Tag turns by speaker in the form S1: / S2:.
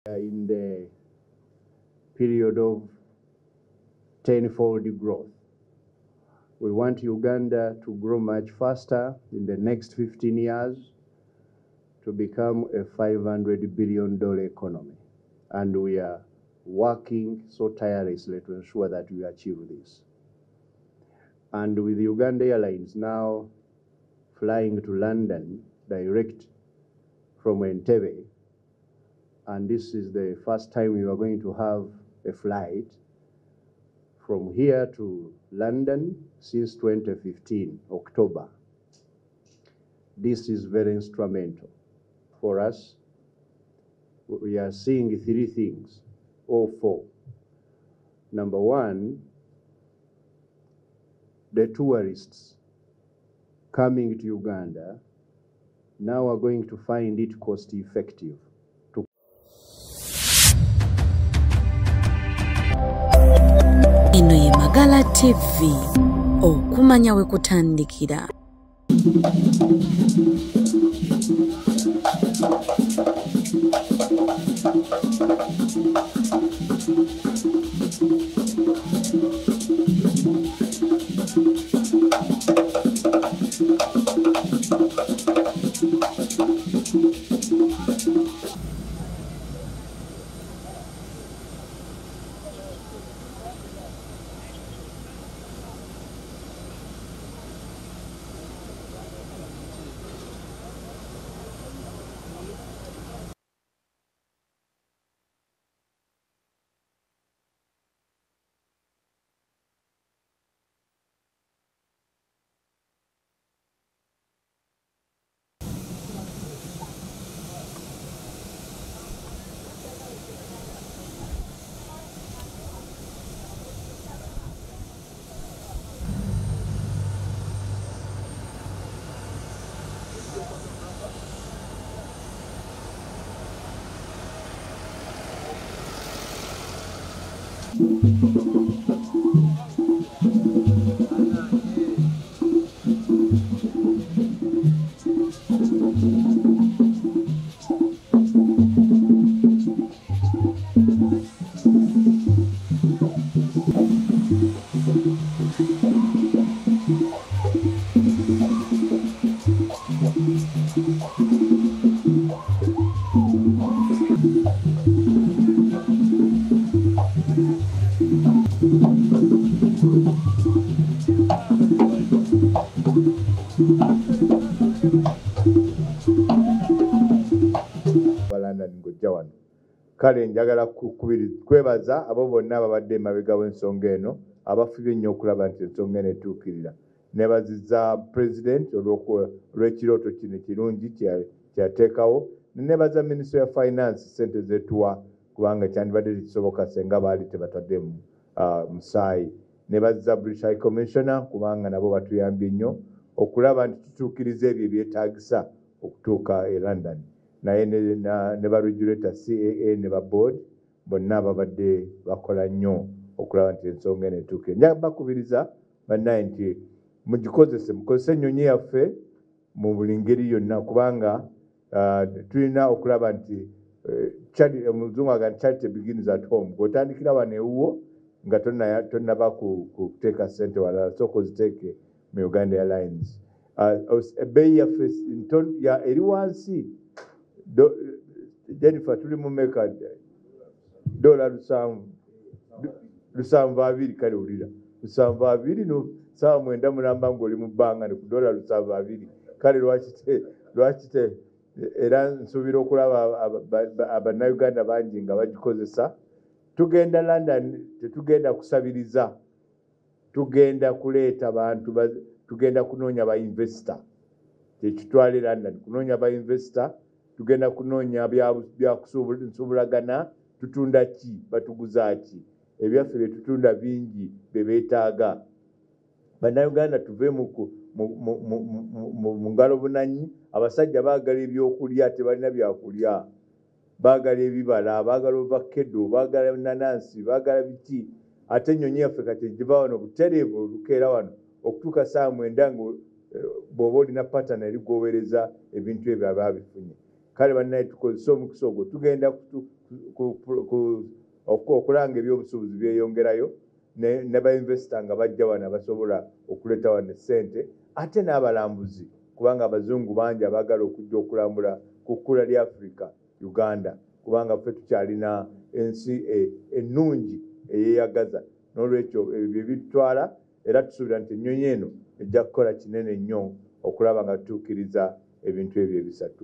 S1: in the period of tenfold growth. We want Uganda to grow much faster in the next 15 years to become a $500 billion economy. And we are working so tirelessly to ensure that we achieve this. And with Uganda Airlines now flying to London direct from Entebbe, and this is the first time we are going to have a flight from here to London since 2015, October. This is very instrumental for us. We are seeing three things, or four. Number one, the tourists coming to Uganda now are going to find it cost effective.
S2: Eno ye Magala TV, okumanya we kutandikira.
S1: Kale njagala kwebaza abo bonna ababadde emabega w'ensonga eno abafubye ennyo okulaba nti ensonga eno etuukirira. Nebaziza President olw'ekirooto kino kirungi kyateekawo. Nebaza Ministry ya Finance ssente zetuwa kubanga kyandibadde tekisoboka senga baali tebatadde musaayi. Nebaziza British High Commissioner kubanga nabo batuyambye nnyo okulaba nti tutuukiriza ebyo ebyetaagisa okutuuka e London. Naye ne ba regulator CAA ne ba board bonna ababadde bakola nnyo okulaba nti ensonga eno etuukire. Njagala bakubiriza bannaye nti mukozese ennyonyi yaffe mu buli ngeri yonna kubanga tulina okulaba nti omuzungu agamba charity begins at home. Bw'otandikira wano ewuwo nga tonnaba kuteeka ssente walala sooka oziteeke mu Uganda Airlines. Ebbeeyi yaffe eri wansi. Jennifer tuli mu meka $720 kale ulira $720 no sawa mwenda mulamba ng'oli mu bbanga ne ku $720 kale lwakite era nsuubira okulaba abannayuganda bangi nga bagikozesa. Tugenda London tetugenda kusabiriza, tugenda kuleeta bantu, tugenda kunoonya ba investor. Kyekitwale London kunoonya ba investor. Tugenda kunoonya byakusuubulagana, tutunda ki, batuguza ki, ebyaffe bye tutunda bingi bye beetaaga. Bannayuganda tuve mu ngalo bunanyi. Abasajja baagala ebyokulya tebalina byakulya, baagala ebibala, baagala ovakkedo, baagala nanansi, baagala biki. Ate ennyonyi yaffe kati egiva wano butereevu olukeera wano okutuuka saa mwenda bw'oba olina pattern eri gwowereza ebintu ebyo aba bifunye. Kale bannaye tukozesa omukisa ogwo tugenda okulanga ebyobusuubuzi byeyongerayo ne bainvesita nga bajja wano basobola okuleeta wano ssente ate n'abalambuzi kubanga abazungu bangi abaagala okujja okulambula ku kkula lya Africa Uganda kubanga ffe tukyalina ensi ennungi eyeeyagaza n'olwekyo ebyo bitwala era tusuubira nti ennyonyi eno ejja kukola kinene nnyo okulaba nga tutuukiriza ebintu ebyo ebisatu.